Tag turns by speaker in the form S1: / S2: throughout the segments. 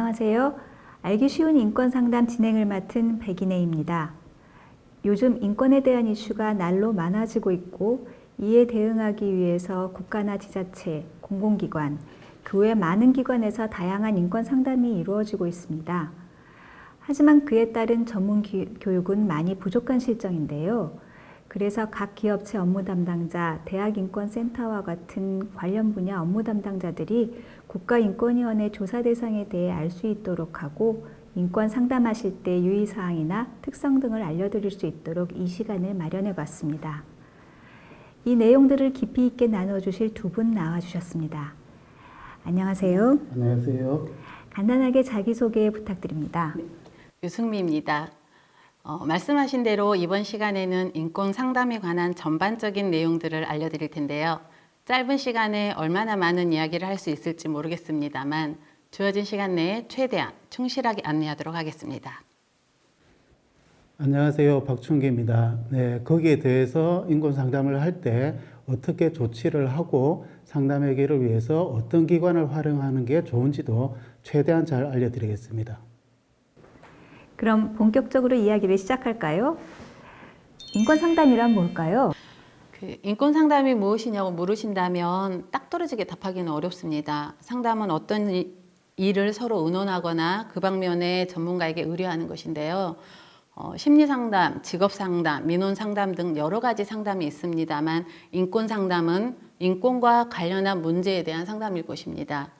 S1: 안녕하세요. 알기 쉬운 인권 상담 진행을 맡은 백인혜입니다. 요즘 인권에 대한 이슈가 날로 많아지고 있고 이에 대응하기 위해서 국가나 지자체, 공공기관, 그 외 많은 기관에서 다양한 인권 상담이 이루어지고 있습니다. 하지만 그에 따른 전문 교육은 많이 부족한 실정인데요. 그래서 각 기업체 업무 담당자, 대학인권센터와 같은 관련 분야 업무 담당자들이 국가인권위원회 조사 대상에 대해 알 수 있도록 하고 인권 상담하실 때 유의사항이나 특성 등을 알려드릴 수 있도록 이 시간을 마련해 봤습니다. 이 내용들을 깊이 있게 나눠주실 두 분 나와주셨습니다. 안녕하세요.
S2: 안녕하세요.
S1: 간단하게 자기소개 부탁드립니다.
S3: 네, 유승미입니다. 말씀하신 대로 이번 시간에는 인권 상담에 관한 전반적인 내용들을 알려드릴 텐데요. 짧은 시간에 얼마나 많은 이야기를 할 수 있을지 모르겠습니다만 주어진 시간 내에 최대한 충실하게 안내하도록 하겠습니다.
S2: 안녕하세요. 박춘기입니다. 네, 거기에 대해서 인권 상담을 할 때 어떻게 조치를 하고 상담 해결을 위해서 어떤 기관을 활용하는 게 좋은지도 최대한 잘 알려드리겠습니다.
S1: 그럼 본격적으로 이야기를 시작할까요? 인권 상담이란 뭘까요?
S3: 인권 상담이 무엇이냐고 물으신다면 딱 떨어지게 답하기는 어렵습니다. 상담은 어떤 일을 서로 의논하거나 그 방면에 전문가에게 의뢰하는 것인데요. 심리 상담, 직업 상담, 민원 상담 등 여러 가지 상담이 있습니다만 인권 상담은 인권과 관련한 문제에 대한 상담일 것입니다.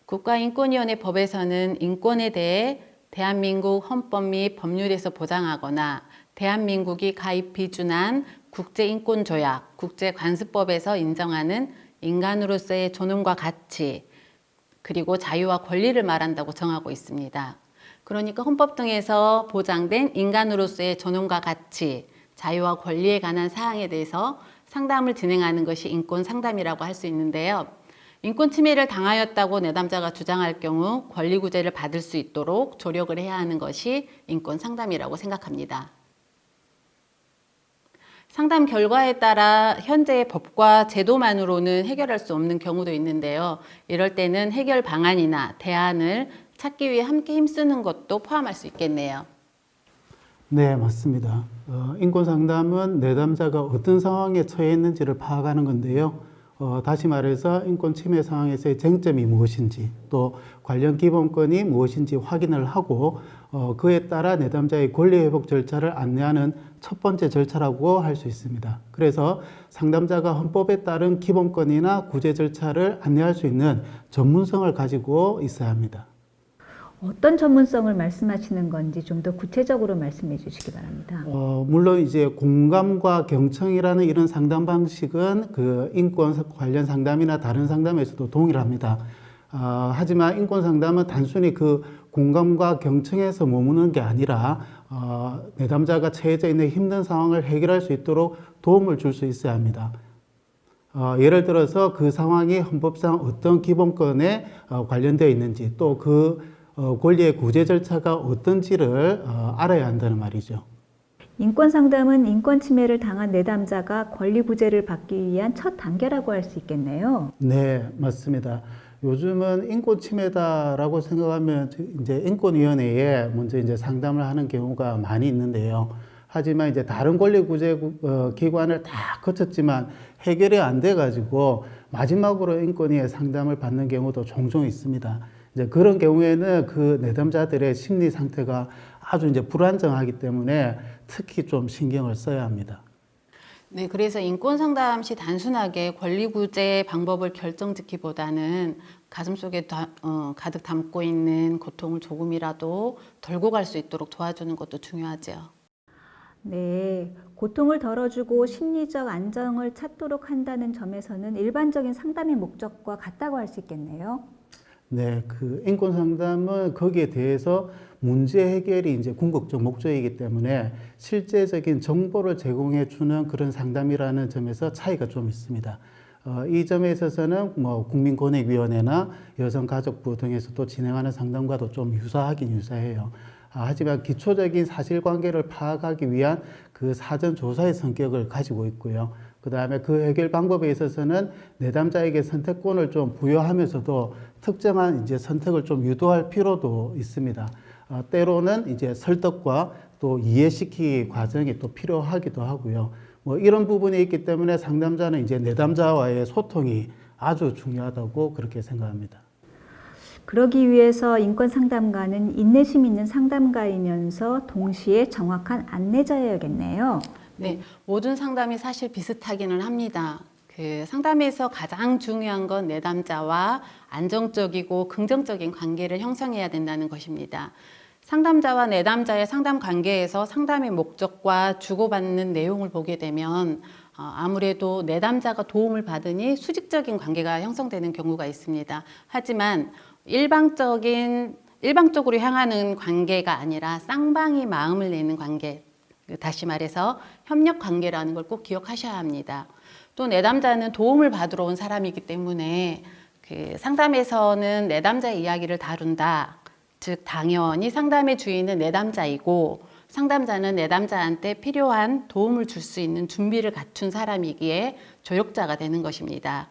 S3: 국가인권위원회 법에서는 인권에 대해 대한민국 헌법 및 법률에서 보장하거나 대한민국이 가입 비준한 국제인권조약, 국제관습법에서 인정하는 인간으로서의 존엄과 가치, 그리고 자유와 권리를 말한다고 정하고 있습니다. 그러니까 헌법 등에서 보장된 인간으로서의 존엄과 가치, 자유와 권리에 관한 사항에 대해서 상담을 진행하는 것이 인권 상담이라고 할 수 있는데요. 인권 침해를 당하였다고 내담자가 주장할 경우 권리 구제를 받을 수 있도록 조력을 해야 하는 것이 인권 상담이라고 생각합니다. 상담 결과에 따라 현재의 법과 제도만으로는 해결할 수 없는 경우도 있는데요. 이럴 때는 해결 방안이나 대안을 찾기 위해 함께 힘쓰는 것도 포함할 수 있겠네요.
S2: 네, 맞습니다. 인권 상담은 내담자가 어떤 상황에 처해 있는지를 파악하는 건데요. 다시 말해서 인권 침해 상황에서의 쟁점이 무엇인지 또 관련 기본권이 무엇인지 확인을 하고 그에 따라 내담자의 권리 회복 절차를 안내하는 첫 번째 절차라고 할 수 있습니다. 그래서 상담자가 헌법에 따른 기본권이나 구제 절차를 안내할 수 있는 전문성을 가지고 있어야 합니다.
S1: 어떤 전문성을 말씀하시는 건지 좀 더 구체적으로 말씀해 주시기 바랍니다.
S2: 물론 이제 공감과 경청이라는 이런 상담 방식은 그 인권 관련 상담이나 다른 상담에서도 동일합니다. 하지만 인권 상담은 단순히 그 공감과 경청에서 머무는 게 아니라 내담자가 처해져 있는 힘든 상황을 해결할 수 있도록 도움을 줄 수 있어야 합니다. 예를 들어서 그 상황이 헌법상 어떤 기본권에 관련되어 있는지 또 그 권리의 구제 절차가 어떤지를 알아야 한다는 말이죠.
S1: 인권 상담은 인권 침해를 당한 내담자가 권리 구제를 받기 위한 첫 단계라고 할 수 있겠네요.
S2: 네, 맞습니다. 요즘은 인권 침해다라고 생각하면 이제 인권위원회에 먼저 이제 상담을 하는 경우가 많이 있는데요. 하지만 이제 다른 권리 구제 기관을 다 거쳤지만 해결이 안 돼 가지고 마지막으로 인권위에 상담을 받는 경우도 종종 있습니다. 이제 그런 경우에는 그 내담자들의 심리 상태가 아주 이제 불안정하기 때문에 특히 좀 신경을 써야 합니다.
S3: 네, 그래서 인권 상담 시 단순하게 권리 구제 방법을 결정짓기보다는 가슴속에 가득 담고 있는 고통을 조금이라도 덜고 갈 수 있도록 도와주는 것도 중요하죠.
S1: 네, 고통을 덜어주고 심리적 안정을 찾도록 한다는 점에서는 일반적인 상담의 목적과 같다고 할 수 있겠네요.
S2: 네, 그 인권 상담은 거기에 대해서 문제 해결이 이제 궁극적 목적이기 때문에 실제적인 정보를 제공해 주는 그런 상담이라는 점에서 차이가 좀 있습니다. 이 점에 있어서는 뭐 국민권익위원회나 여성가족부 등에서도 진행하는 상담과도 좀 유사하긴 유사해요. 하지만 기초적인 사실관계를 파악하기 위한 그 사전 조사의 성격을 가지고 있고요. 그다음에 그 해결 방법에 있어서는 내담자에게 선택권을 좀 부여하면서도 특정한 이제 선택을 좀 유도할 필요도 있습니다. 때로는 이제 설득과 또 이해시키기 과정이 또 필요하기도 하고요. 뭐 이런 부분이 있기 때문에 상담자는 이제 내담자와의 소통이 아주 중요하다고 그렇게 생각합니다.
S1: 그러기 위해서 인권 상담가는 인내심 있는 상담가이면서 동시에 정확한 안내자여야겠네요.
S3: 네, 모든 상담이 사실 비슷하기는 합니다. 그 상담에서 가장 중요한 건 내담자와 안정적이고 긍정적인 관계를 형성해야 된다는 것입니다. 상담자와 내담자의 상담 관계에서 상담의 목적과 주고받는 내용을 보게 되면 아무래도 내담자가 도움을 받으니 수직적인 관계가 형성되는 경우가 있습니다. 하지만 일방적으로 향하는 관계가 아니라 쌍방이 마음을 내는 관계, 다시 말해서 협력 관계라는 걸 꼭 기억하셔야 합니다. 또 내담자는 도움을 받으러 온 사람이기 때문에 그 상담에서는 내담자의 이야기를 다룬다. 즉 당연히 상담의 주인은 내담자이고 상담자는 내담자한테 필요한 도움을 줄 수 있는 준비를 갖춘 사람이기에 조력자가 되는 것입니다.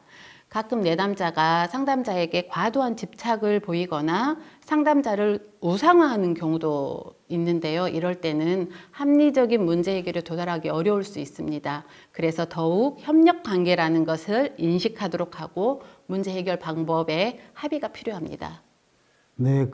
S3: 가끔 내담자가 상담자에게 과도한 집착을 보이거나 상담자를 우상화하는 경우도 있는데요. 이럴 때는 합리적인 문제 해결에 도달하기 어려울 수 있습니다. 그래서 더욱 협력 관계라는 것을 인식하도록 하고 문제 해결 방법에 합의가 필요합니다.
S2: 네,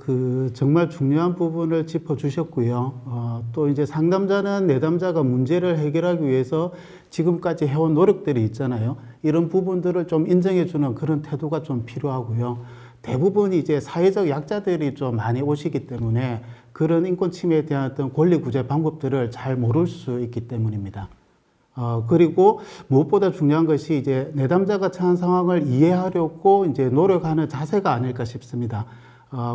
S2: 정말 중요한 부분을 짚어주셨고요. 또 이제 상담자는 내담자가 문제를 해결하기 위해서 지금까지 해온 노력들이 있잖아요. 이런 부분들을 좀 인정해주는 그런 태도가 좀 필요하고요. 대부분 이제 사회적 약자들이 좀 많이 오시기 때문에 그런 인권 침해에 대한 어떤 권리 구제 방법들을 잘 모를 수 있기 때문입니다. 그리고 무엇보다 중요한 것이 이제 내담자가 처한 상황을 이해하려고 이제 노력하는 자세가 아닐까 싶습니다.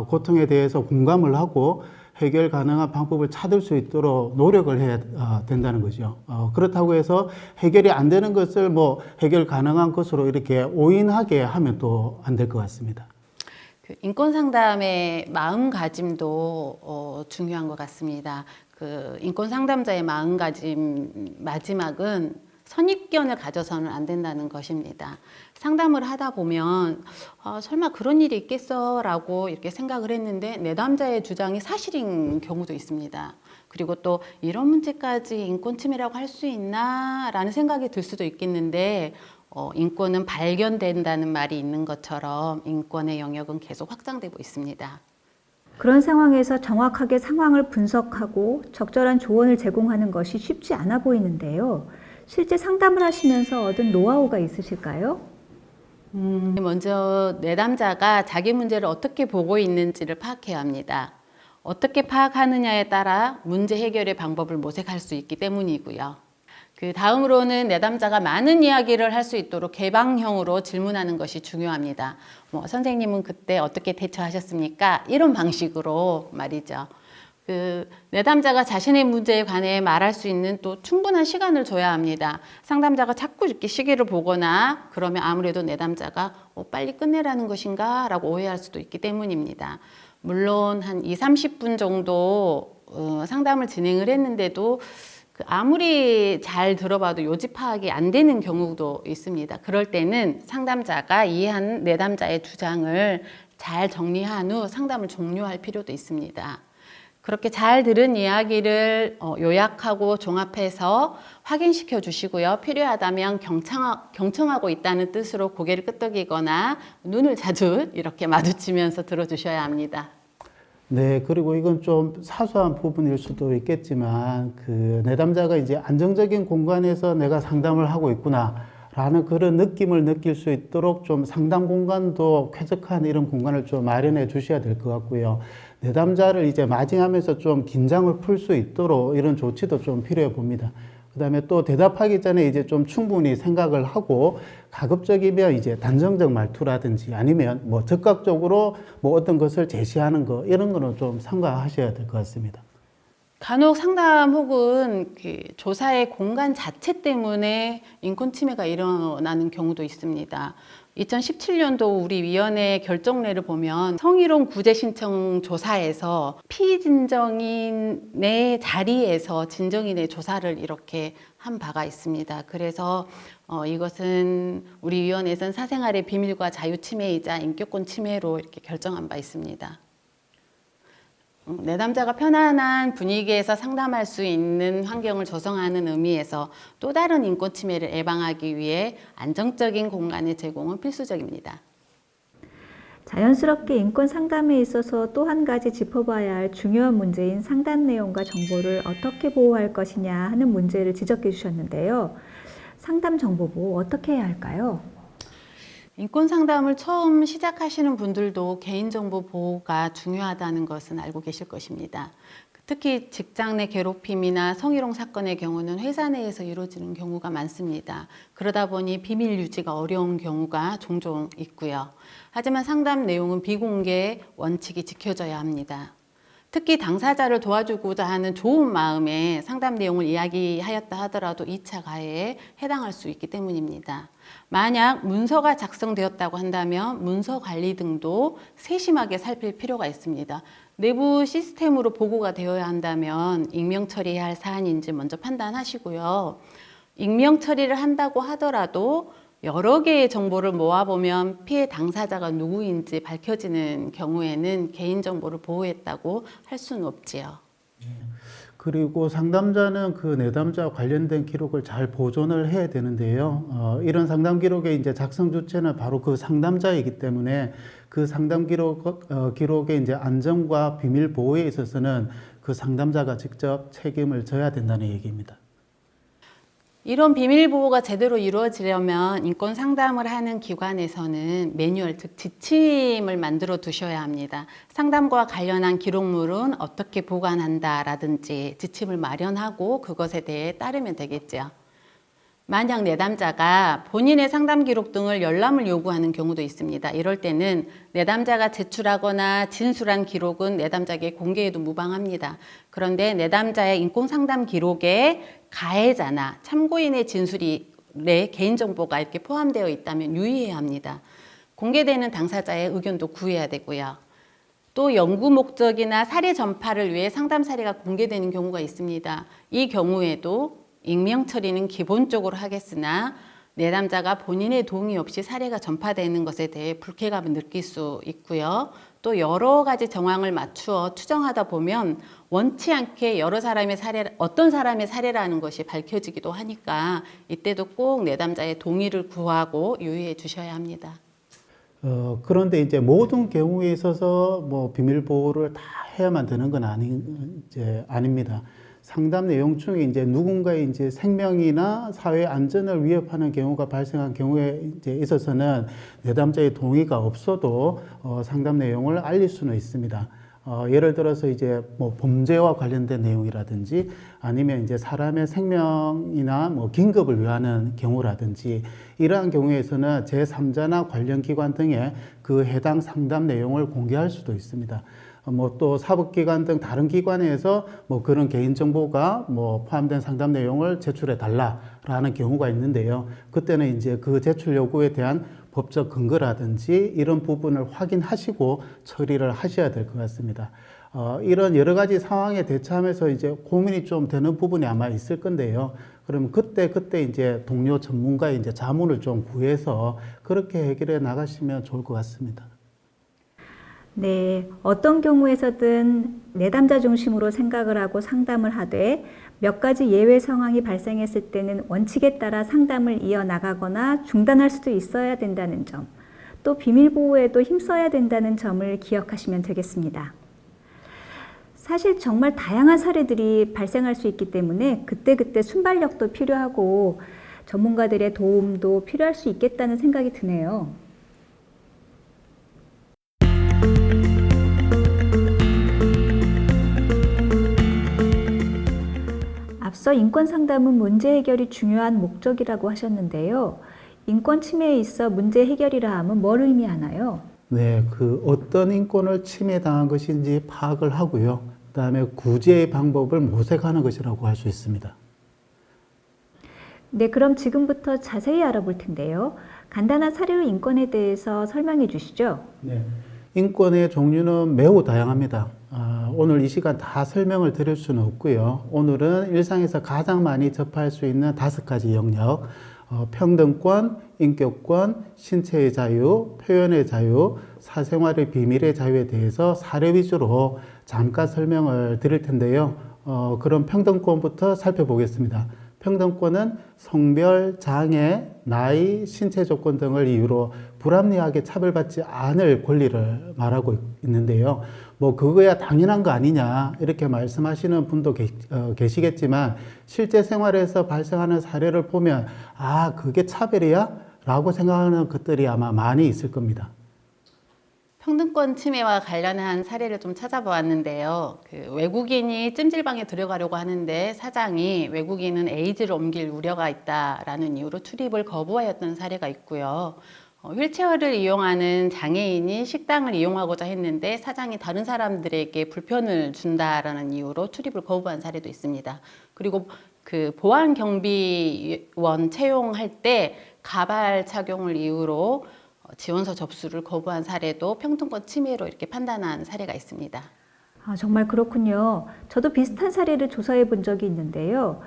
S2: 고통에 대해서 공감을 하고 해결 가능한 방법을 찾을 수 있도록 노력을 해야 된다는 거죠. 그렇다고 해서 해결이 안 되는 것을 뭐 해결 가능한 것으로 이렇게 오인하게 하면 또 안 될 것 같습니다.
S3: 그 인권 상담의 마음가짐도 중요한 것 같습니다. 그 인권 상담자의 마음가짐 마지막은 선입견을 가져서는 안 된다는 것입니다. 상담을 하다 보면 설마 그런 일이 있겠어 라고 이렇게 생각을 했는데 내담자의 주장이 사실인 경우도 있습니다. 그리고 또 이런 문제까지 인권 침해라고 할 수 있나 라는 생각이 들 수도 있겠는데 인권은 발견된다는 말이 있는 것처럼 인권의 영역은 계속 확장되고 있습니다.
S1: 그런 상황에서 정확하게 상황을 분석하고 적절한 조언을 제공하는 것이 쉽지 않아 보이는데요. 실제 상담을 하시면서 얻은 노하우가 있으실까요?
S3: 먼저 내담자가 자기 문제를 어떻게 보고 있는지를 파악해야 합니다. 어떻게 파악하느냐에 따라 문제 해결의 방법을 모색할 수 있기 때문이고요. 그 다음으로는 내담자가 많은 이야기를 할 수 있도록 개방형으로 질문하는 것이 중요합니다. 선생님은 그때 어떻게 대처하셨습니까? 이런 방식으로 말이죠. 그 내담자가 자신의 문제에 관해 말할 수 있는 또 충분한 시간을 줘야 합니다. 상담자가 자꾸 이렇게 시계를 보거나 그러면 아무래도 내담자가 빨리 끝내라는 것인가 라고 오해할 수도 있기 때문입니다. 물론 한 20-30분 정도 상담을 진행을 했는데도 아무리 잘 들어봐도 요지 파악이 안 되는 경우도 있습니다. 그럴 때는 상담자가 이해한 내담자의 주장을 잘 정리한 후 상담을 종료할 필요도 있습니다. 그렇게 잘 들은 이야기를 요약하고 종합해서 확인시켜 주시고요. 필요하다면 경청하고 있다는 뜻으로 고개를 끄덕이거나 눈을 자주 이렇게 마주치면서 들어주셔야 합니다.
S2: 네, 그리고 이건 좀 사소한 부분일 수도 있겠지만, 내담자가 이제 안정적인 공간에서 내가 상담을 하고 있구나, 라는 그런 느낌을 느낄 수 있도록 좀 상담 공간도 쾌적한 이런 공간을 좀 마련해 주셔야 될 것 같고요. 내담자를 이제 맞이하면서 좀 긴장을 풀 수 있도록 이런 조치도 좀 필요해 봅니다. 그 다음에 또 대답하기 전에 이제 좀 충분히 생각을 하고 가급적이면 이제 단정적 말투라든지 아니면 뭐 즉각적으로 뭐 어떤 것을 제시하는 거 이런 거는 좀 삼가하셔야 될 것 같습니다.
S3: 간혹 상담 혹은 조사의 공간 자체 때문에 인권 침해가 일어나는 경우도 있습니다. 2017년도 우리 위원회 결정례를 보면 성희롱 구제 신청 조사에서 피진정인의 자리에서 진정인의 조사를 이렇게 한 바가 있습니다. 그래서 이것은 우리 위원회에서는 사생활의 비밀과 자유 침해이자 인격권 침해로 이렇게 결정한 바 있습니다. 내담자가 편안한 분위기에서 상담할 수 있는 환경을 조성하는 의미에서 또 다른 인권 침해를 예방하기 위해 안정적인 공간의 제공은 필수적입니다.
S1: 자연스럽게 인권 상담에 있어서 또 한 가지 짚어봐야 할 중요한 문제인 상담 내용과 정보를 어떻게 보호할 것이냐 하는 문제를 지적해 주셨는데요. 상담 정보 보호 어떻게 해야 할까요?
S3: 인권 상담을 처음 시작하시는 분들도 개인정보 보호가 중요하다는 것은 알고 계실 것입니다. 특히 직장 내 괴롭힘이나 성희롱 사건의 경우는 회사 내에서 이루어지는 경우가 많습니다. 그러다 보니 비밀 유지가 어려운 경우가 종종 있고요. 하지만 상담 내용은 비공개 원칙이 지켜져야 합니다. 특히 당사자를 도와주고자 하는 좋은 마음에 상담 내용을 이야기하였다 하더라도 2차 가해에 해당할 수 있기 때문입니다. 만약 문서가 작성되었다고 한다면 문서 관리 등도 세심하게 살필 필요가 있습니다. 내부 시스템으로 보고가 되어야 한다면 익명 처리해야 할 사안인지 먼저 판단하시고요. 익명 처리를 한다고 하더라도 여러 개의 정보를 모아보면 피해 당사자가 누구인지 밝혀지는 경우에는 개인정보를 보호했다고 할 수는 없지요.
S2: 그리고 상담자는 그 내담자와 관련된 기록을 잘 보존을 해야 되는데요. 이런 상담 기록의 이제 작성 주체는 바로 그 상담자이기 때문에 그 상담 기록의 이제 안전과 비밀 보호에 있어서는 그 상담자가 직접 책임을 져야 된다는 얘기입니다.
S3: 이런 비밀 보호가 제대로 이루어지려면 인권 상담을 하는 기관에서는 매뉴얼, 즉 지침을 만들어 두셔야 합니다. 상담과 관련한 기록물은 어떻게 보관한다라든지 지침을 마련하고 그것에 대해 따르면 되겠죠. 만약 내담자가 본인의 상담 기록 등을 열람을 요구하는 경우도 있습니다. 이럴 때는 내담자가 제출하거나 진술한 기록은 내담자에게 공개해도 무방합니다. 그런데 내담자의 인권 상담 기록에 가해자나 참고인의 진술이 내 개인정보가 이렇게 포함되어 있다면 유의해야 합니다. 공개되는 당사자의 의견도 구해야 되고요. 또 연구 목적이나 사례 전파를 위해 상담 사례가 공개되는 경우가 있습니다. 이 경우에도 익명 처리는 기본적으로 하겠으나 내담자가 본인의 동의 없이 사례가 전파되는 것에 대해 불쾌감을 느낄 수 있고요. 또 여러 가지 정황을 맞추어 추정하다 보면 원치 않게 여러 사람의 사례, 어떤 사람의 사례라는 것이 밝혀지기도 하니까 이때도 꼭 내담자의 동의를 구하고 유의해 주셔야 합니다.
S2: 그런데 이제 모든 경우에 있어서 뭐 비밀 보호를 다 해야만 되는 건 아닙니다. 상담 내용 중에 이제 누군가의 이제 생명이나 사회 안전을 위협하는 경우가 발생한 경우에 이제 있어서는 내담자의 동의가 없어도 상담 내용을 알릴 수는 있습니다. 예를 들어서 이제 뭐 범죄와 관련된 내용이라든지 아니면 이제 사람의 생명이나 뭐 긴급을 위하는 경우라든지 이러한 경우에서는 제3자나 관련 기관 등에 그 해당 상담 내용을 공개할 수도 있습니다. 뭐 또 사법기관 등 다른 기관에서 뭐 그런 개인정보가 뭐 포함된 상담 내용을 제출해 달라라는 경우가 있는데요. 그때는 이제 그 제출 요구에 대한 법적 근거라든지 이런 부분을 확인하시고 처리를 하셔야 될 것 같습니다. 이런 여러 가지 상황에 대처하면서 이제 고민이 좀 되는 부분이 아마 있을 건데요. 그러면 그때 이제 동료 전문가의 이제 자문을 좀 구해서 그렇게 해결해 나가시면 좋을 것 같습니다.
S1: 네, 어떤 경우에서든 내담자 중심으로 생각을 하고 상담을 하되 몇 가지 예외 상황이 발생했을 때는 원칙에 따라 상담을 이어나가거나 중단할 수도 있어야 된다는 점, 또 비밀 보호에도 힘써야 된다는 점을 기억하시면 되겠습니다. 사실 정말 다양한 사례들이 발생할 수 있기 때문에 그때그때 순발력도 필요하고 전문가들의 도움도 필요할 수 있겠다는 생각이 드네요. 앞서 인권 상담은 문제 해결이 중요한 목적이라고 하셨는데요. 인권 침해에 있어 문제 해결이라 하면 뭘 의미하나요?
S2: 네, 그 어떤 인권을 침해당한 것인지 파악을 하고요. 그다음에 구제의 방법을 모색하는 것이라고 할 수 있습니다.
S1: 네, 그럼 지금부터 자세히 알아볼 텐데요. 간단한 사례로 인권에 대해서 설명해 주시죠.
S2: 네. 인권의 종류는 매우 다양합니다. 오늘 이 시간 다 설명을 드릴 수는 없고요. 오늘은 일상에서 가장 많이 접할 수 있는 5가지 영역, 평등권, 인격권, 신체의 자유, 표현의 자유, 사생활의 비밀의 자유에 대해서 사례 위주로 잠깐 설명을 드릴 텐데요. 그럼 평등권부터 살펴보겠습니다. 평등권은 성별, 장애, 나이, 신체 조건 등을 이유로 불합리하게 차별받지 않을 권리를 말하고 있는데요. 뭐 그거야 당연한 거 아니냐 이렇게 말씀하시는 분도 계시겠지만 실제 생활에서 발생하는 사례를 보면 아 그게 차별이야? 라고 생각하는 것들이 아마 많이 있을 겁니다.
S3: 평등권 침해와 관련한 사례를 좀 찾아보았는데요. 외국인이 찜질방에 들어가려고 하는데 사장이 외국인은 에이즈를 옮길 우려가 있다라는 이유로 출입을 거부하였던 사례가 있고요. 휠체어를 이용하는 장애인이 식당을 이용하고자 했는데 사장이 다른 사람들에게 불편을 준다라는 이유로 출입을 거부한 사례도 있습니다. 그리고 보안 경비원 채용할 때 가발 착용을 이유로 지원서 접수를 거부한 사례도 평등권 침해로 이렇게 판단한 사례가 있습니다.
S1: 정말 그렇군요. 저도 비슷한 사례를 조사해 본 적이 있는데요.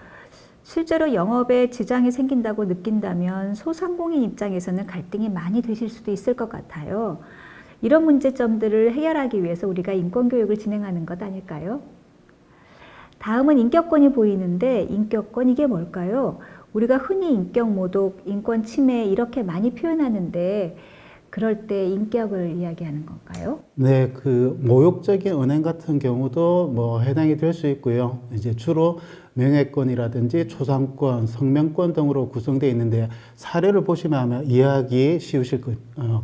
S1: 실제로 영업에 지장이 생긴다고 느낀다면 소상공인 입장에서는 갈등이 많이 되실 수도 있을 것 같아요. 이런 문제점들을 해결하기 위해서 우리가 인권교육을 진행하는 것 아닐까요? 다음은 인격권이 보이는데 인격권 이게 뭘까요? 우리가 흔히 인격 모독, 인권 침해 이렇게 많이 표현하는데 그럴 때 인격을 이야기하는 건가요?
S2: 네, 모욕적인 언행 같은 경우도 뭐 해당이 될 수 있고요. 이제 주로 명예권이라든지 초상권, 성명권 등으로 구성되어 있는데 사례를 보시면 아마 이해하기 쉬우실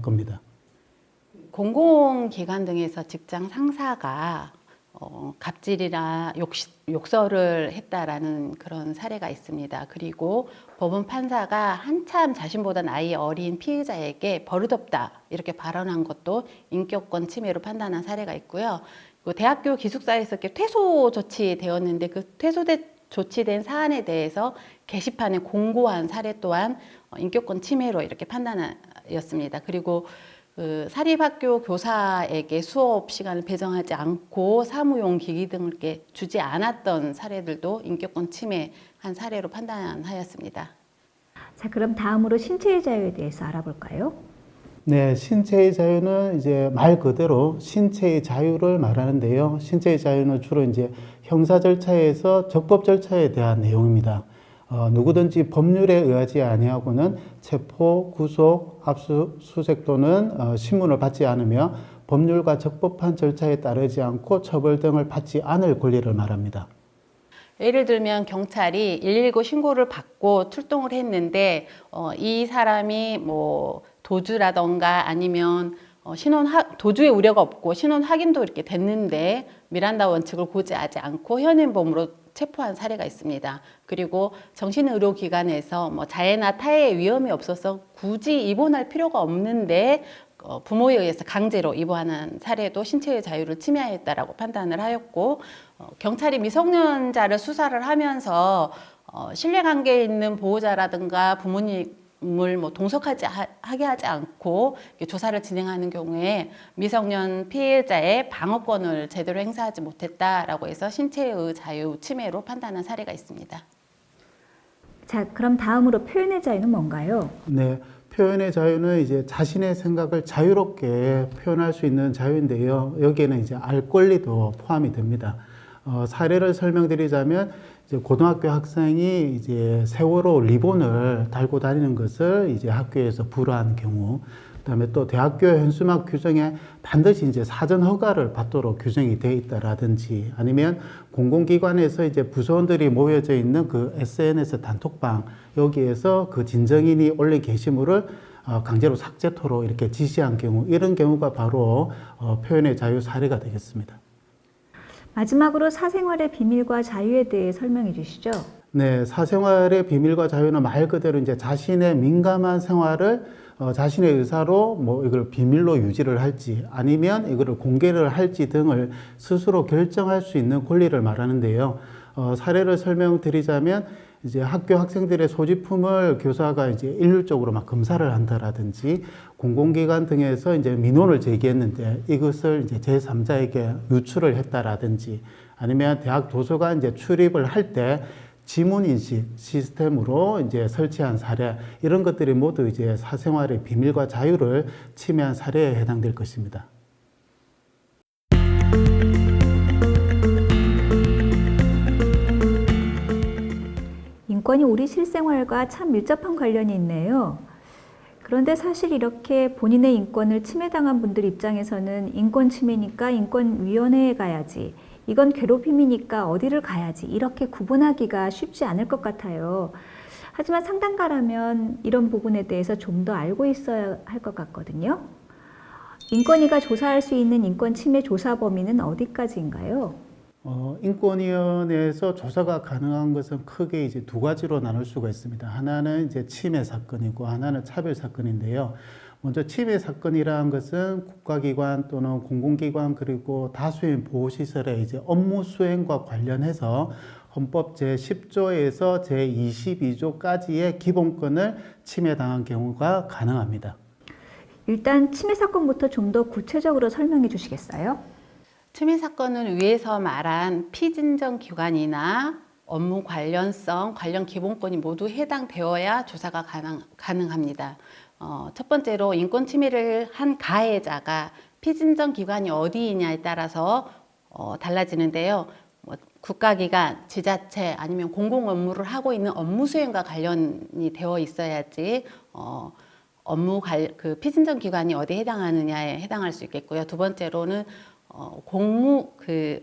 S2: 겁니다.
S3: 공공기관 등에서 직장 상사가 갑질이나 욕설을 했다라는 그런 사례가 있습니다. 그리고 법원 판사가 한참 자신보다 나이 어린 피의자에게 버릇없다 이렇게 발언한 것도 인격권 침해로 판단한 사례가 있고요. 대학교 기숙사에서 이렇게 퇴소 조치되었는데 그 조치된 사안에 대해서 게시판에 공고한 사례 또한 인격권 침해로 이렇게 판단하였습니다. 그리고 사립학교 교사에게 수업 시간을 배정하지 않고 사무용 기기 등을 이렇게 주지 않았던 사례들도 인격권 침해한 사례로 판단하였습니다.
S1: 자, 그럼 다음으로 신체의 자유에 대해서 알아볼까요?
S2: 네, 신체의 자유는 이제 말 그대로 신체의 자유를 말하는데요. 신체의 자유는 주로 이제 형사 절차에서 적법 절차에 대한 내용입니다. 누구든지 법률에 의하지 아니하고는 체포, 구속, 압수수색 또는 신문을 받지 않으며 법률과 적법한 절차에 따르지 않고 처벌 등을 받지 않을 권리를 말합니다.
S3: 예를 들면 경찰이 119 신고를 받고 출동을 했는데 이 사람이 뭐 도주라던가 아니면 도주의 우려가 없고 신원 확인도 이렇게 됐는데 미란다 원칙을 고지하지 않고 현행범으로 체포한 사례가 있습니다. 그리고 정신의료기관에서 뭐 자해나 타해의 위험이 없어서 굳이 입원할 필요가 없는데 부모에 의해서 강제로 입원하는 사례도 신체의 자유를 침해했다라고 판단을 하였고 경찰이 미성년자를 수사를 하면서 신뢰관계에 있는 보호자라든가 부모님을 뭐 동석하게 하지 않고 조사를 진행하는 경우에 미성년 피해자의 방어권을 제대로 행사하지 못했다라고 해서 신체의 자유 침해로 판단한 사례가 있습니다.
S1: 자, 그럼 다음으로 표현의 자유는 뭔가요?
S2: 네, 표현의 자유는 이제 자신의 생각을 자유롭게 표현할 수 있는 자유인데요. 여기에는 이제 알 권리도 포함이 됩니다. 사례를 설명드리자면 이제 고등학교 학생이 이제 세월호 리본을 달고 다니는 것을 이제 학교에서 불허한 경우, 그다음에 또 대학교 현수막 규정에 반드시 이제 사전 허가를 받도록 규정이 되어 있다라든지 아니면 공공기관에서 이제 부서원들이 모여져 있는 그 SNS 단톡방 여기에서 그 진정인이 올린 게시물을 강제로 삭제토록 이렇게 지시한 경우 이런 경우가 바로 표현의 자유 사례가 되겠습니다.
S1: 마지막으로 사생활의 비밀과 자유에 대해 설명해 주시죠.
S2: 네, 사생활의 비밀과 자유는 말 그대로 이제 자신의 민감한 생활을 자신의 의사로 뭐 이걸 비밀로 유지를 할지 아니면 이거를 공개를 할지 등을 스스로 결정할 수 있는 권리를 말하는데요. 사례를 설명드리자면 이제 학교 학생들의 소지품을 교사가 이제 일률적으로 막 검사를 한다라든지 공공기관 등에서 이제 민원을 제기했는데 이것을 이제 제3자에게 유출을 했다라든지 아니면 대학 도서관 이제 출입을 할 때 지문 인식 시스템으로 이제 설치한 사례 이런 것들이 모두 이제 사생활의 비밀과 자유를 침해한 사례에 해당될 것입니다.
S1: 인권이 우리 실생활과 참 밀접한 관련이 있네요. 그런데 사실 이렇게 본인의 인권을 침해당한 분들 입장에서는 인권 침해니까 인권위원회에 가야지, 이건 괴롭힘이니까 어디를 가야지, 이렇게 구분하기가 쉽지 않을 것 같아요. 하지만 상담가라면 이런 부분에 대해서 좀 더 알고 있어야 할 것 같거든요. 인권위가 조사할 수 있는 인권 침해 조사 범위는 어디까지인가요?
S2: 인권위원회에서 조사가 가능한 것은 크게 이제 두 가지로 나눌 수가 있습니다. 하나는 이제 침해 사건이고 하나는 차별 사건인데요. 먼저 침해 사건이라는 것은 국가기관 또는 공공기관 그리고 다수인 보호시설의 이제 업무 수행과 관련해서 헌법 제10조에서 제22조까지의 기본권을 침해당한 경우가 가능합니다.
S1: 일단 침해 사건부터 좀 더 구체적으로 설명해 주시겠어요?
S3: 침해 사건은 위에서 말한 피진정 기관이나 업무 관련성, 관련 기본권이 모두 해당되어야 조사가 가능합니다. 첫 번째로 인권 침해를 한 가해자가 피진정 기관이 어디이냐에 따라서 달라지는데요. 국가기관, 지자체 아니면 공공 업무를 하고 있는 업무 수행과 관련이 되어 있어야지 그 피진정 기관이 어디에 해당하느냐에 해당할 수 있겠고요. 두 번째로는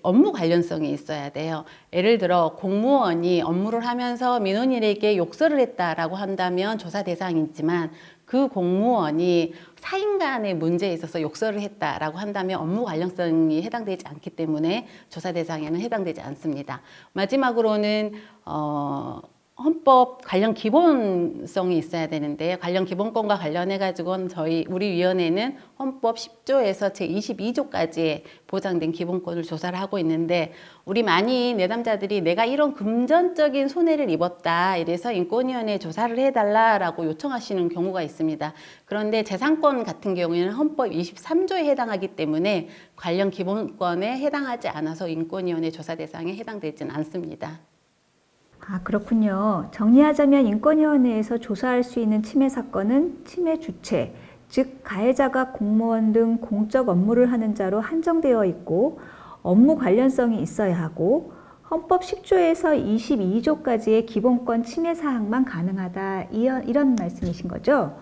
S3: 업무 관련성이 있어야 돼요. 예를 들어 공무원이 업무를 하면서 민원인에게 욕설을 했다라고 한다면 조사 대상이지만 그 공무원이 사인 간의 문제에 있어서 욕설을 했다라고 한다면 업무 관련성이 해당되지 않기 때문에 조사 대상에는 해당되지 않습니다. 마지막으로는 헌법 관련 기본성이 있어야 되는데 관련 기본권과 관련해 가지고는 우리 위원회는 헌법 10조에서 제22조까지 보장된 기본권을 조사를 하고 있는데 우리 많이 내담자들이 내가 이런 금전적인 손해를 입었다 이래서 인권위원회에 조사를 해달라라고 요청하시는 경우가 있습니다. 그런데 재산권 같은 경우에는 헌법 23조에 해당하기 때문에 관련 기본권에 해당하지 않아서 인권위원회 조사 대상에 해당되지는 않습니다.
S1: 그렇군요. 정리하자면 인권위원회에서 조사할 수 있는 침해 사건은 침해 주체, 즉 가해자가 공무원 등 공적 업무를 하는 자로 한정되어 있고 업무 관련성이 있어야 하고 헌법 10조에서 22조까지의 기본권 침해 사항만 가능하다 이런 말씀이신 거죠?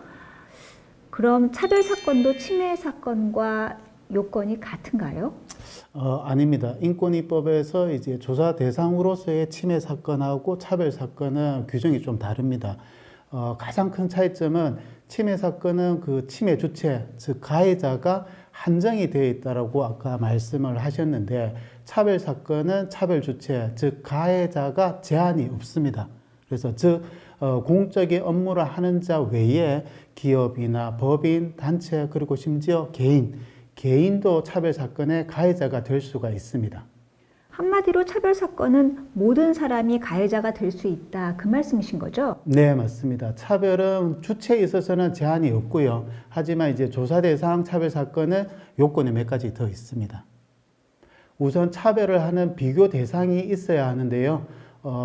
S1: 그럼 차별 사건도 침해 사건과 요건이 같은가요?
S2: 아닙니다. 인권위법에서 이제 조사 대상으로서의 침해 사건하고 차별 사건은 규정이 좀 다릅니다. 가장 큰 차이점은 침해 사건은 그 침해 주체, 즉 가해자가 한정이 되어 있다라고 아까 말씀을 하셨는데 차별 사건은 차별 주체, 즉 가해자가 제한이 없습니다. 그래서 공적인 업무를 하는 자 외에 기업이나 법인, 단체 그리고 심지어 개인도 차별 사건의 가해자가 될 수가 있습니다.
S1: 한마디로 차별 사건은 모든 사람이 가해자가 될 수 있다 그 말씀이신 거죠?
S2: 네, 맞습니다. 차별은 주체에 있어서는 제한이 없고요. 하지만 이제 조사 대상 차별 사건은 요건이 몇 가지 더 있습니다. 우선 차별을 하는 비교 대상이 있어야 하는데요.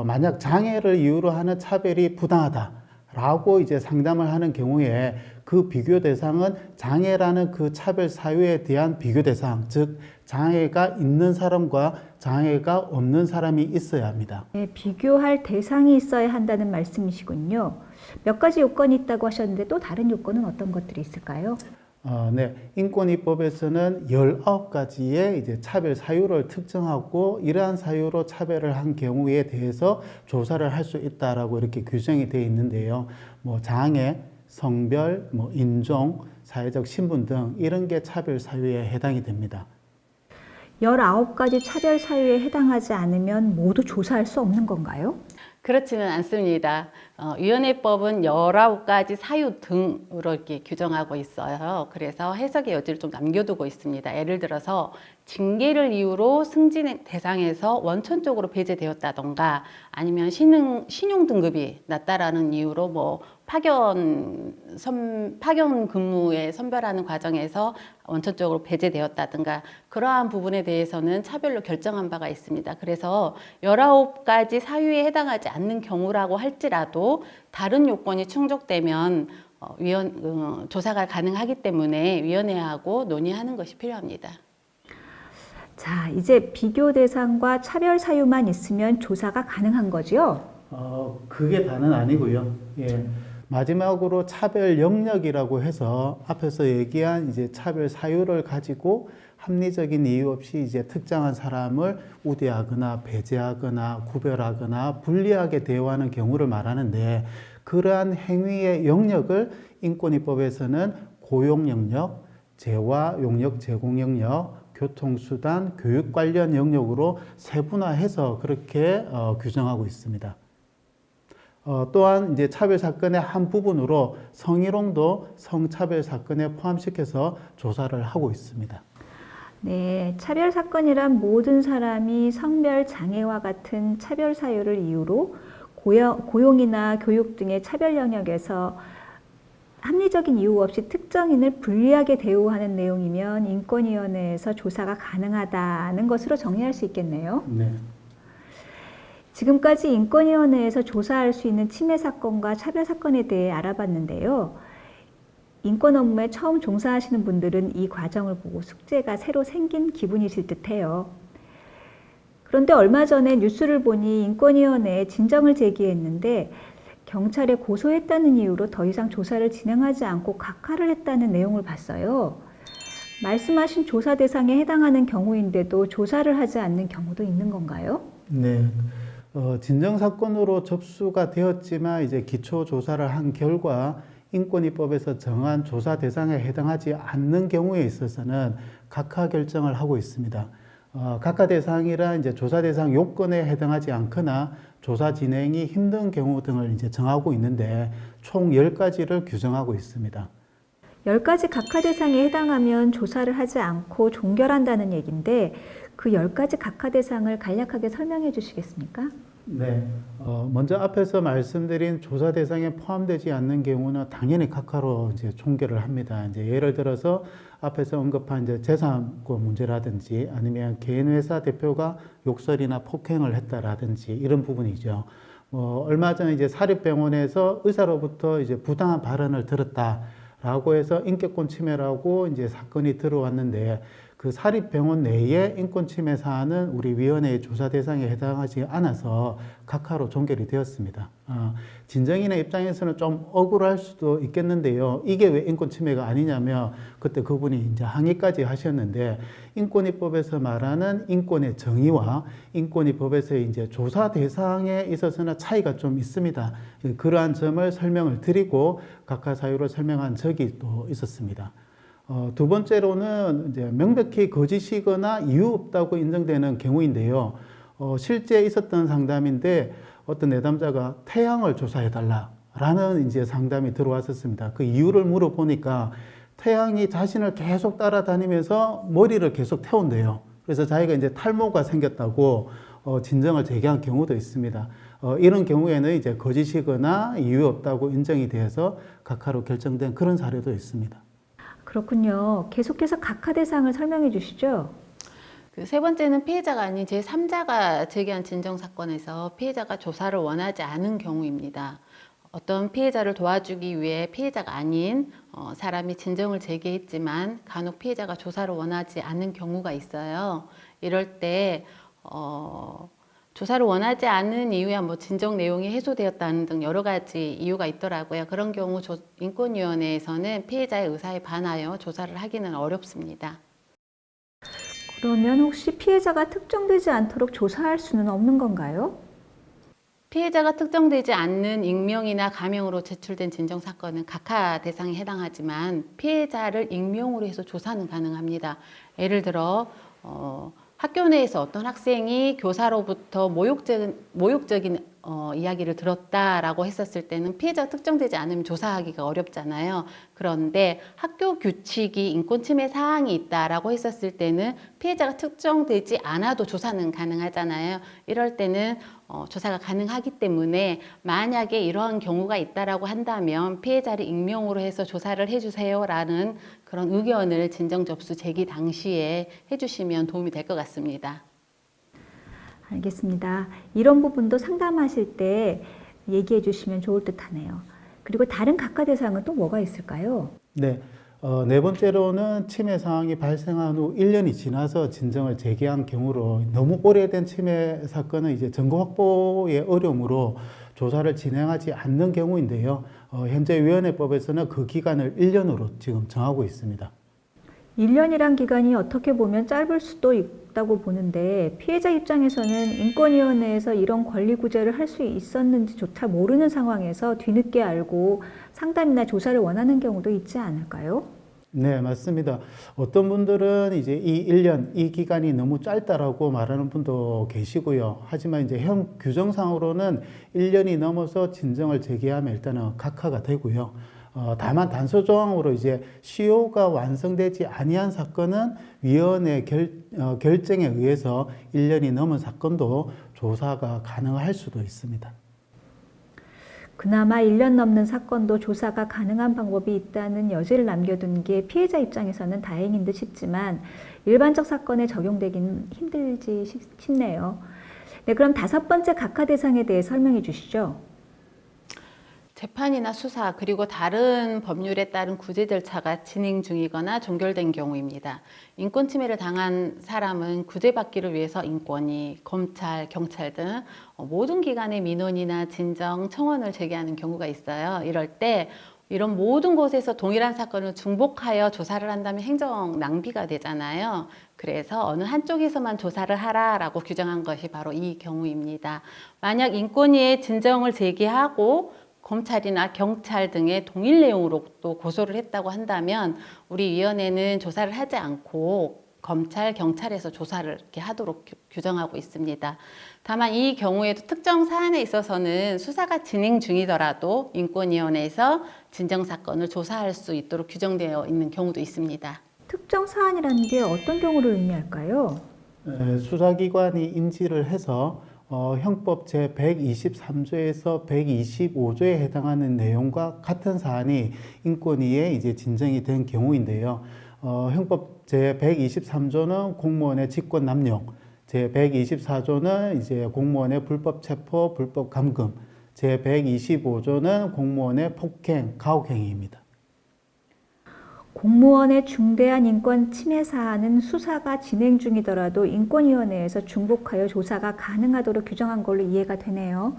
S2: 만약 장애를 이유로 하는 차별이 부당하다라고 이제 상담을 하는 경우에 그 비교 대상은 장애라는 그 차별 사유에 대한 비교 대상, 즉 장애가 있는 사람과 장애가 없는 사람이 있어야 합니다.
S1: 네, 비교할 대상이 있어야 한다는 말씀이시군요. 몇 가지 요건이 있다고 하셨는데 또 다른 요건은 어떤 것들이 있을까요?
S2: 네. 인권위법에서는 19가지의 이제 차별 사유를 특정하고 이러한 사유로 차별을 한 경우에 대해서 조사를 할 수 있다라고 이렇게 규정이 되어 있는데요. 장애, 성별, 인종, 사회적 신분 등 이런 게 차별 사유에 해당이 됩니다.
S1: 19가지 차별 사유에 해당하지 않으면 모두 조사할 수 없는 건가요?
S3: 그렇지는 않습니다. 위원회법은 19가지 사유 등으로 이렇게 규정하고 있어요. 그래서 해석의 여지를 좀 남겨두고 있습니다. 예를 들어서 징계를 이유로 승진 대상에서 원천적으로 배제되었다던가 아니면 신용 등급이 낮다라는 이유로 뭐 파견 근무에 선별하는 과정에서 원천적으로 배제되었다든가 그러한 부분에 대해서는 차별로 결정한 바가 있습니다. 그래서 19가지 사유에 해당하지 않는 경우라고 할지라도 다른 요건이 충족되면 조사가 가능하기 때문에 위원회하고 논의하는 것이 필요합니다.
S1: 자, 이제 비교 대상과 차별 사유만 있으면 조사가 가능한 거죠?
S2: 그게 다는 아니고요. 예. 마지막으로 차별 영역이라고 해서 앞에서 얘기한 이제 차별 사유를 가지고 합리적인 이유 없이 이제 특정한 사람을 우대하거나 배제하거나 구별하거나 불리하게 대우하는 경우를 말하는데 그러한 행위의 영역을 인권위법에서는 고용 영역, 재화 용역 제공 영역, 교통수단, 교육 관련 영역으로 세분화해서 그렇게 규정하고 있습니다. 또한 이제 차별 사건의 한 부분으로 성희롱도 성차별 사건에 포함시켜서 조사를 하고 있습니다.
S1: 네, 차별 사건이란 모든 사람이 성별 장애와 같은 차별 사유를 이유로 고용이나 교육 등의 차별 영역에서 합리적인 이유 없이 특정인을 불리하게 대우하는 내용이면 인권위원회에서 조사가 가능하다는 것으로 정리할 수 있겠네요.
S2: 네.
S1: 지금까지 인권위원회에서 조사할 수 있는 침해 사건과 차별 사건에 대해 알아봤는데요. 인권 업무에 처음 종사하시는 분들은 이 과정을 보고 숙제가 새로 생긴 기분이실 듯해요. 그런데 얼마 전에 뉴스를 보니 인권위원회에 진정을 제기했는데 경찰에 고소했다는 이유로 더 이상 조사를 진행하지 않고 각하를 했다는 내용을 봤어요. 말씀하신 조사 대상에 해당하는 경우인데도 조사를 하지 않는 경우도 있는 건가요?
S2: 네. 진정 사건으로 접수가 되었지만 이제 기초 조사를 한 결과 인권위법에서 정한 조사 대상에 해당하지 않는 경우에 있어서는 각하 결정을 하고 있습니다. 각하 대상이란 이제 조사 대상 요건에 해당하지 않거나 조사 진행이 힘든 경우 등을 이제 정하고 있는데 총 10가지를 규정하고 있습니다.
S1: 10가지 각하 대상에 해당하면 조사를 하지 않고 종결한다는 얘기인데 그 10가지 각하 대상을 간략하게 설명해 주시겠습니까?
S2: 네. 먼저 앞에서 말씀드린 조사 대상에 포함되지 않는 경우는 당연히 각하로 이제 종결을 합니다. 이제 예를 들어서 앞에서 언급한 이제 재산권 문제라든지 아니면 개인 회사 대표가 욕설이나 폭행을 했다라든지 이런 부분이죠. 얼마 전에 이제 사립병원에서 의사로부터 이제 부당한 발언을 들었다라고 해서 인격권 침해라고 이제 사건이 들어왔는데 그 사립병원 내에 인권침해 사안은 우리 위원회의 조사 대상에 해당하지 않아서 각하로 종결이 되었습니다. 진정인의 입장에서는 좀 억울할 수도 있겠는데요. 이게 왜 인권침해가 아니냐면 그때 그분이 이제 항의까지 하셨는데 인권위법에서 말하는 인권의 정의와 인권위법에서의 이제 조사 대상에 있어서는 차이가 좀 있습니다. 그러한 점을 설명을 드리고 각하 사유를 설명한 적이 또 있었습니다. 두 번째로는 이제 명백히 거짓이거나 이유 없다고 인정되는 경우인데요. 실제 있었던 상담인데 어떤 내담자가 태양을 조사해달라라는 이제 상담이 들어왔었습니다. 그 이유를 물어보니까 태양이 자신을 계속 따라다니면서 머리를 계속 태운대요. 그래서 자기가 이제 탈모가 생겼다고 진정을 제기한 경우도 있습니다. 이런 경우에는 이제 거짓이거나 이유 없다고 인정이 돼서 각하로 결정된 그런 사례도 있습니다.
S1: 그렇군요. 계속해서 각하 대상을 설명해 주시죠.
S3: 그 세 번째는 피해자가 아닌 제3자가 제기한 진정사건에서 피해자가 조사를 원하지 않은 경우입니다. 어떤 피해자를 도와주기 위해 피해자가 아닌 사람이 진정을 제기했지만 간혹 피해자가 조사를 원하지 않는 경우가 있어요. 이럴 때 조사를 원하지 않는 이유야 뭐 진정 내용이 해소되었다는 등 여러 가지 이유가 있더라고요. 그런 경우 인권위원회에서는 피해자의 의사에 반하여 조사를 하기는 어렵습니다.
S1: 그러면 혹시 피해자가 특정되지 않도록 조사할 수는 없는 건가요?
S3: 피해자가 특정되지 않는 익명이나 가명으로 제출된 진정사건은 각하 대상에 해당하지만 피해자를 익명으로 해서 조사는 가능합니다. 예를 들어 학교 내에서 어떤 학생이 교사로부터 모욕적인 이야기를 들었다라고 했었을 때는 피해자가 특정되지 않으면 조사하기가 어렵잖아요. 그런데 학교 규칙이 인권 침해 사항이 있다라고 했었을 때는 피해자가 특정되지 않아도 조사는 가능하잖아요. 이럴 때는 조사가 가능하기 때문에 만약에 이러한 경우가 있다라고 한다면 피해자를 익명으로 해서 조사를 해주세요라는 그런 의견을 진정 접수 제기 당시에 해주시면 도움이 될 것 같습니다.
S1: 알겠습니다. 이런 부분도 상담하실 때 얘기해 주시면 좋을 듯 하네요. 그리고 다른 각하 대상은 또 뭐가 있을까요?
S2: 네. 네 번째로는 침해 상황이 발생한 후 1년이 지나서 진정을 제기한 경우로 너무 오래된 침해 사건은 이제 증거 확보의 어려움으로 조사를 진행하지 않는 경우인데요. 현재 위원회법에서는 그 기간을 1년으로 지금 정하고 있습니다.
S1: 1년이란 기간이 어떻게 보면 짧을 수도 있다고 보는데 피해자 입장에서는 인권위원회에서 이런 권리 구제를 할 수 있었는지조차 모르는 상황에서 뒤늦게 알고 상담이나 조사를 원하는 경우도 있지 않을까요?
S2: 네, 맞습니다. 어떤 분들은 이제 이 1년, 이 기간이 너무 짧다라고 말하는 분도 계시고요. 하지만 이제 현 규정상으로는 1년이 넘어서 진정을 제기하면 일단은 각하가 되고요. 다만 단서 조항으로 이제 시효가 완성되지 아니한 사건은 위원회 결정에 의해서 1년이 넘은 사건도 조사가 가능할 수도 있습니다.
S1: 그나마 1년 넘는 사건도 조사가 가능한 방법이 있다는 여지를 남겨둔 게 피해자 입장에서는 다행인 듯 싶지만 일반적 사건에 적용되기는 힘들지 싶네요. 네, 그럼 5번째 각하 대상에 대해 설명해 주시죠.
S3: 재판이나 수사 그리고 다른 법률에 따른 구제 절차가 진행 중이거나 종결된 경우입니다. 인권 침해를 당한 사람은 구제받기를 위해서 인권위, 검찰, 경찰 등 모든 기관의 민원이나 진정, 청원을 제기하는 경우가 있어요. 이럴 때 이런 모든 곳에서 동일한 사건을 중복하여 조사를 한다면 행정 낭비가 되잖아요. 그래서 어느 한쪽에서만 조사를 하라라고 규정한 것이 바로 이 경우입니다. 만약 인권위에 진정을 제기하고 검찰이나 경찰 등의 동일 내용으로 또 고소를 했다고 한다면 우리 위원회는 조사를 하지 않고 검찰, 경찰에서 조사를 이렇게 하도록 규정하고 있습니다. 다만 이 경우에도 특정 사안에 있어서는 수사가 진행 중이더라도 인권위원회에서 진정사건을 조사할 수 있도록 규정되어 있는 경우도 있습니다.
S1: 특정 사안이라는 게 어떤 경우를 의미할까요?
S2: 수사기관이 인지를 해서 형법 제123조에서 125조에 해당하는 내용과 같은 사안이 인권위에 이제 진정이 된 경우인데요. 형법 제123조는 공무원의 직권 남용, 제124조는 이제 공무원의 불법 체포, 불법 감금, 제125조는 공무원의 폭행, 가혹행위입니다.
S1: 공무원의 중대한 인권 침해 사안은 수사가 진행 중이더라도 인권위원회에서 중복하여 조사가 가능하도록 규정한 걸로 이해가 되네요.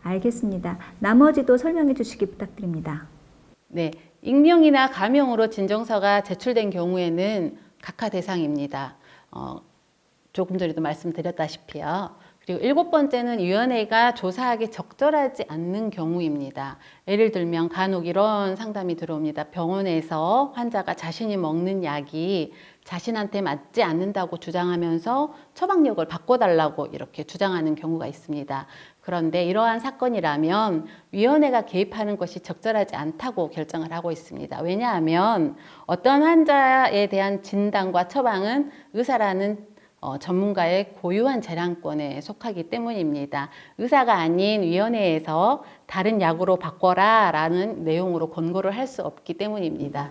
S1: 알겠습니다. 나머지도 설명해 주시기 부탁드립니다.
S3: 네, 익명이나 가명으로 진정서가 제출된 경우에는 각하 대상입니다. 조금 전에도 말씀드렸다시피요. 그리고 7번째는 위원회가 조사하기 적절하지 않는 경우입니다. 예를 들면 간혹 이런 상담이 들어옵니다. 병원에서 환자가 자신이 먹는 약이 자신한테 맞지 않는다고 주장하면서 처방약을 바꿔달라고 이렇게 주장하는 경우가 있습니다. 그런데 이러한 사건이라면 위원회가 개입하는 것이 적절하지 않다고 결정을 하고 있습니다. 왜냐하면 어떤 환자에 대한 진단과 처방은 의사라는 전문가의 고유한 재량권에 속하기 때문입니다. 의사가 아닌 위원회에서 다른 약으로 바꿔라 라는 내용으로 권고를 할 수 없기 때문입니다.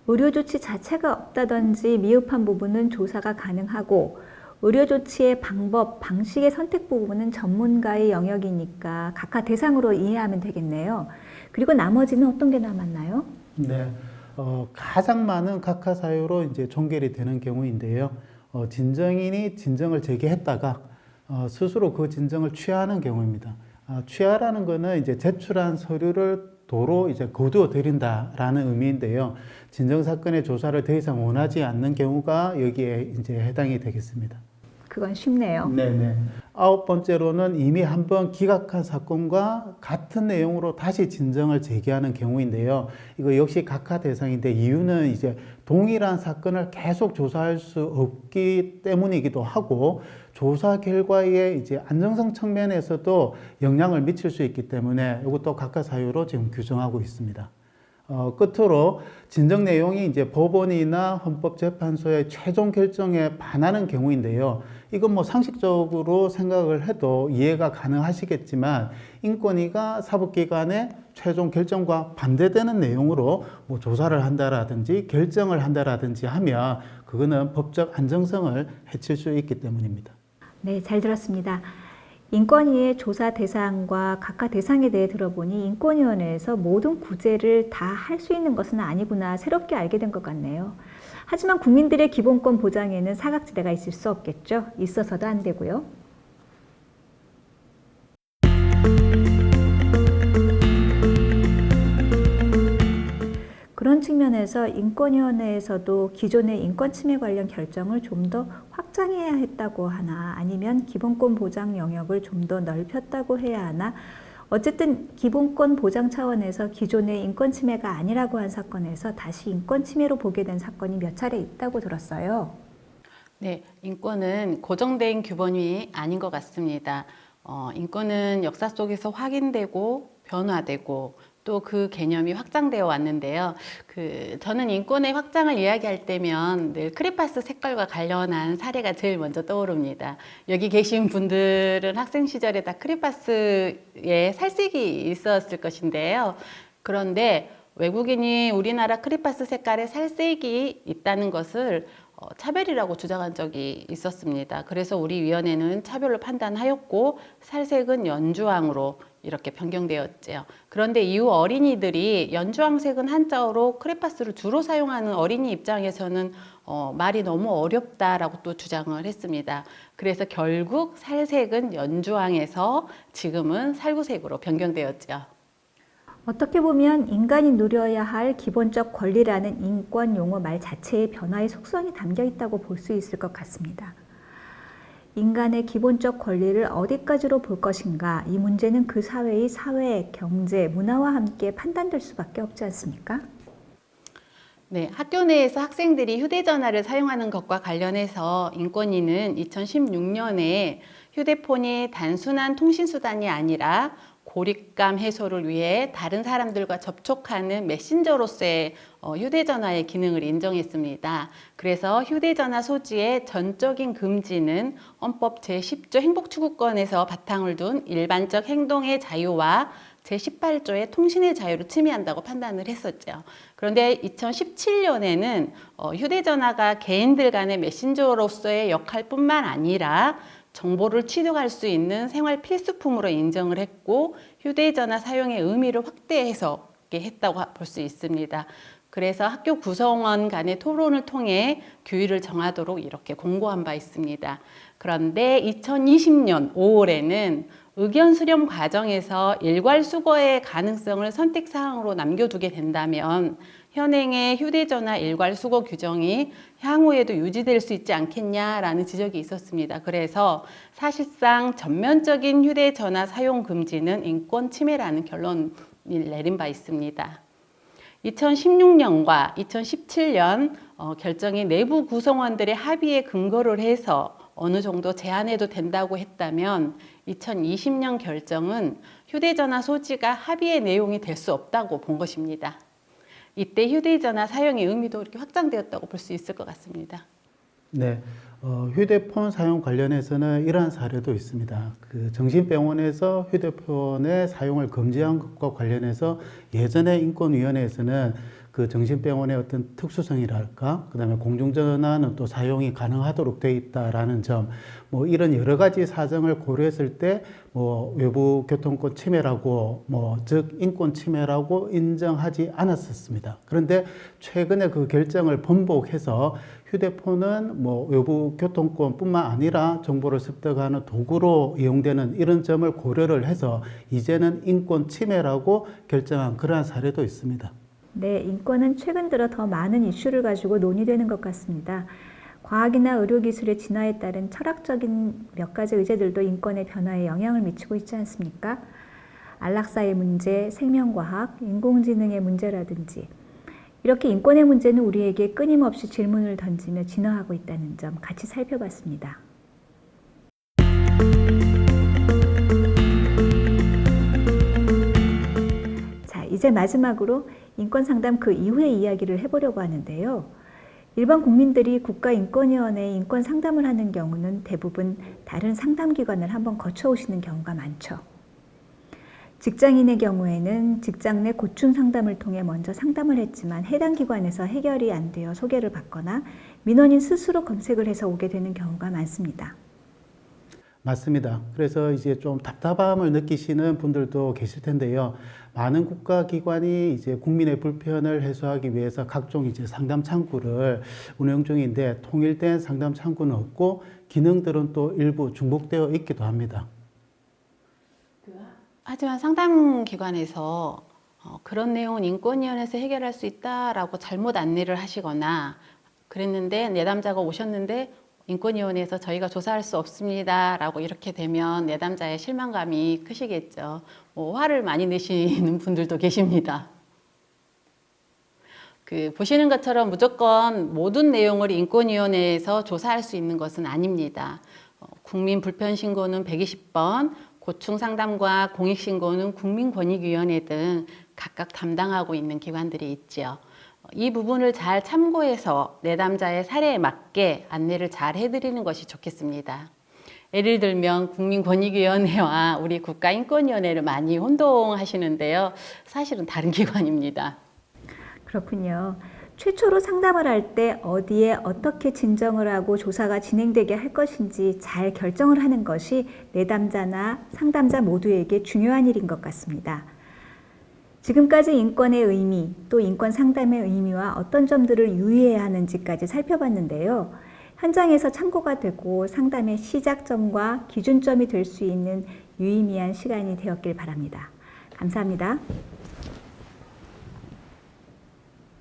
S1: 의료조치 자체가 없다든지 미흡한 부분은 조사가 가능하고 의료조치의 방법, 방식의 선택 부분은 전문가의 영역이니까 각하 대상으로 이해하면 되겠네요. 그리고 나머지는 어떤 게 남았나요?
S2: 네, 가장 많은 각하 사유로 이제 종결이 되는 경우인데요. 진정인이 진정을 제기했다가 스스로 그 진정을 취하하는 경우입니다. 취하라는 것은 이제 제출한 서류를 도로 이제 거두어 드린다라는 의미인데요. 진정 사건의 조사를 더 이상 원하지 않는 경우가 여기에 이제 해당이 되겠습니다.
S1: 그건 쉽네요.
S2: 네네. 9번째로는 이미 한번 기각한 사건과 같은 내용으로 다시 진정을 제기하는 경우인데요. 이거 역시 각하 대상인데 이유는 이제 동일한 사건을 계속 조사할 수 없기 때문이기도 하고 조사 결과의 이제 안정성 측면에서도 영향을 미칠 수 있기 때문에 이것도 각하 사유로 지금 규정하고 있습니다. 끝으로 진정 내용이 이제 법원이나 헌법재판소의 최종 결정에 반하는 경우인데요. 이건 뭐 상식적으로 생각을 해도 이해가 가능하시겠지만 인권위가 사법기관의 최종 결정과 반대되는 내용으로 뭐 조사를 한다라든지 결정을 한다라든지 하면 그거는 법적 안정성을 해칠 수 있기 때문입니다.
S1: 네, 잘 들었습니다. 인권위의 조사 대상과 각하 대상에 대해 들어보니 인권위원회에서 모든 구제를 다 할 수 있는 것은 아니구나 새롭게 알게 된 것 같네요. 하지만 국민들의 기본권 보장에는 사각지대가 있을 수 없겠죠. 있어서도 안 되고요. 그런 측면에서 인권위원회에서도 기존의 인권 침해 관련 결정을 좀 더 확장해야 했다고 하나 아니면 기본권 보장 영역을 좀 더 넓혔다고 해야 하나 어쨌든 기본권 보장 차원에서 기존의 인권 침해가 아니라고 한 사건에서 다시 인권 침해로 보게 된 사건이 몇 차례 있다고 들었어요.
S3: 네, 인권은 고정된 규범이 아닌 것 같습니다. 인권은 역사 속에서 확인되고 변화되고 또 그 개념이 확장되어 왔는데요. 저는 인권의 확장을 이야기할 때면 늘 크레파스 색깔과 관련한 사례가 제일 먼저 떠오릅니다. 여기 계신 분들은 학생 시절에 다 크레파스에 살색이 있었을 것인데요. 그런데 외국인이 우리나라 크레파스 색깔에 살색이 있다는 것을 차별이라고 주장한 적이 있었습니다. 그래서 우리 위원회는 차별로 판단하였고 살색은 연주왕으로 이렇게 변경되었죠. 그런데 이후 어린이들이 연주왕색은 한자어로 크레파스를 주로 사용하는 어린이 입장에서는 말이 너무 어렵다라고 또 주장을 했습니다. 그래서 결국 살색은 연주왕에서 지금은 살구색으로 변경되었죠.
S1: 어떻게 보면 인간이 누려야 할 기본적 권리라는 인권 용어 말 자체의 변화의 속성이 담겨 있다고 볼 수 있을 것 같습니다. 인간의 기본적 권리를 어디까지로 볼 것인가, 이 문제는 그 사회의 사회, 경제, 문화와 함께 판단될 수밖에 없지 않습니까?
S3: 네, 학교 내에서 학생들이 휴대전화를 사용하는 것과 관련해서 인권위는 2016년에 휴대폰이 단순한 통신수단이 아니라 고립감 해소를 위해 다른 사람들과 접촉하는 메신저로서의 휴대전화의 기능을 인정했습니다. 그래서 휴대전화 소지의 전적인 금지는 헌법 제10조 행복추구권에서 바탕을 둔 일반적 행동의 자유와 제18조의 통신의 자유를 침해한다고 판단을 했었죠. 그런데 2017년에는 휴대전화가 개인들 간의 메신저로서의 역할뿐만 아니라 정보를 취득할 수 있는 생활 필수품으로 인정을 했고 휴대전화 사용의 의미를 확대해서 했다고 볼 수 있습니다. 그래서 학교 구성원 간의 토론을 통해 규율을 정하도록 이렇게 공고한 바 있습니다. 그런데 2020년 5월에는 의견 수렴 과정에서 일괄 수거의 가능성을 선택사항으로 남겨두게 된다면 현행의 휴대전화 일괄 수거 규정이 향후에도 유지될 수 있지 않겠냐라는 지적이 있었습니다. 그래서 사실상 전면적인 휴대전화 사용 금지는 인권 침해라는 결론을 내린 바 있습니다. 2016년과 2017년 결정이 내부 구성원들의 합의에 근거를 해서 어느 정도 제한해도 된다고 했다면 2020년 결정은 휴대전화 소지가 합의의 내용이 될 수 없다고 본 것입니다. 이때 휴대전화 사용의 의미도 이렇게 확장되었다고 볼 수 있을 것 같습니다.
S2: 네, 휴대폰 사용 관련해서는 이러한 사례도 있습니다. 정신병원에서 휴대폰의 사용을 금지한 것과 관련해서 예전에 인권위원회에서는 정신병원의 어떤 특수성이랄까, 그 다음에 공중전화는 또 사용이 가능하도록 되어 있다라는 점, 이런 여러 가지 사정을 고려했을 때, 외부 교통권 침해라고, 즉, 인권 침해라고 인정하지 않았었습니다. 그런데 최근에 그 결정을 번복해서 휴대폰은 외부 교통권뿐만 아니라 정보를 습득하는 도구로 이용되는 이런 점을 고려를 해서 이제는 인권 침해라고 결정한 그러한 사례도 있습니다.
S1: 네, 인권은 최근 들어 더 많은 이슈를 가지고 논의되는 것 같습니다. 과학이나 의료기술의 진화에 따른 철학적인 몇 가지 의제들도 인권의 변화에 영향을 미치고 있지 않습니까? 안락사의 문제, 생명과학, 인공지능의 문제라든지 이렇게 인권의 문제는 우리에게 끊임없이 질문을 던지며 진화하고 있다는 점 같이 살펴봤습니다. 자, 이제 마지막으로 인권상담 그 이후의 이야기를 해보려고 하는데요. 일반 국민들이 국가인권위원회에 인권상담을 하는 경우는 대부분 다른 상담기관을 한번 거쳐오시는 경우가 많죠. 직장인의 경우에는 직장 내 고충 상담을 통해 먼저 상담을 했지만 해당 기관에서 해결이 안 되어 소개를 받거나 민원인 스스로 검색을 해서 오게 되는 경우가 많습니다.
S2: 맞습니다. 그래서 이제 좀 답답함을 느끼시는 분들도 계실 텐데요. 많은 국가기관이 이제 국민의 불편을 해소하기 위해서 각종 이제 상담 창구를 운영 중인데 통일된 상담 창구는 없고 기능들은 또 일부 중복되어 있기도 합니다.
S3: 하지만 상담기관에서 그런 내용은 인권위원회에서 해결할 수 있다라고 잘못 안내를 하시거나 그랬는데 내담자가 오셨는데 인권위원회에서 저희가 조사할 수 없습니다 라고 이렇게 되면 내담자의 실망감이 크시겠죠. 화를 많이 내시는 분들도 계십니다. 보시는 것처럼 무조건 모든 내용을 인권위원회에서 조사할 수 있는 것은 아닙니다. 국민불편신고는 120번, 고충상담과 공익신고는 국민권익위원회 등 각각 담당하고 있는 기관들이 있죠. 이 부분을 잘 참고해서 내담자의 사례에 맞게 안내를 잘 해드리는 것이 좋겠습니다. 예를 들면 국민권익위원회와 우리 국가인권위원회를 많이 혼동하시는데요. 사실은 다른 기관입니다.
S1: 그렇군요. 최초로 상담을 할 때 어디에 어떻게 진정을 하고 조사가 진행되게 할 것인지 잘 결정을 하는 것이 내담자나 상담자 모두에게 중요한 일인 것 같습니다. 지금까지 인권의 의미, 또 인권 상담의 의미와 어떤 점들을 유의해야 하는지까지 살펴봤는데요. 현장에서 참고가 되고 상담의 시작점과 기준점이 될 수 있는 유의미한 시간이 되었길 바랍니다. 감사합니다.